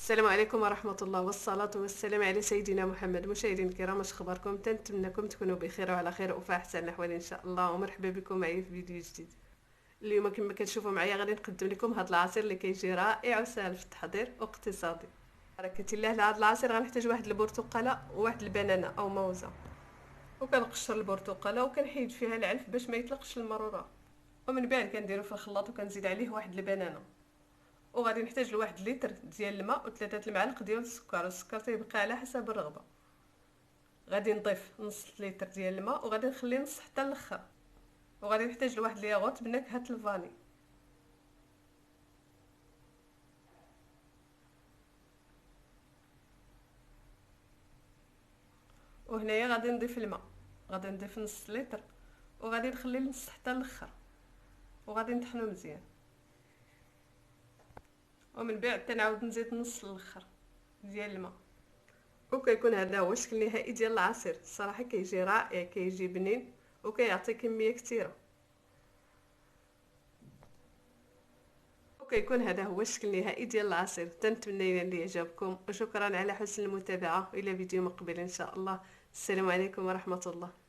السلام عليكم ورحمة الله والصلاة والسلام على سيدنا محمد. مشاهدينا الكرام، اش اخباركم؟ تنتمنىكم تكونوا بخير وعلى خير وفي احسن الاحوال ان شاء الله، ومرحبا بكم معايا في فيديو جديد. اليوم كما كتشوفوا معايا غادي نقدم لكم هذا العصير اللي كيجي رائع وسهل في التحضير واقتصادي. بركة الله. لهذا العصير غنحتاج واحد البرتقاله وواحد البنانه او موزه، وكنقشر البرتقاله وكنحيد فيها العنف باش ما يطلقش المرورة، ومن بعد كنديرو في الخلاط وكنزيد عليه واحد البنانه. وغادي نحتاج لواحد لتر ديال الماء وثلاثه المعالق ديال السكر، والسكر تيبقى على حسب الرغبه. غادي نضيف نص لتر ديال الماء وغادي نخلي نص حتى الاخر. وغادي نحتاج لواحد الياغورت بنكهه الفاني. وهنايا غادي نضيف الماء، غادي نضيف نص لتر وغادي نخلي نص حتى الاخر، وغادي نطحنو مزيان. ومن بعد تنعاود نزيد نص الاخر ديال الماء. وكيكون هذا هو الشكل النهائي ديال العصير. الصراحه كيجي رائع، كيجي بنين وكيعطي كميه كثيره. وكيكون هذا هو الشكل النهائي ديال العصير. تنتمنى ان يعجبكم، وشكرا على حسن المتابعه، والى فيديو مقبل ان شاء الله. السلام عليكم ورحمه الله.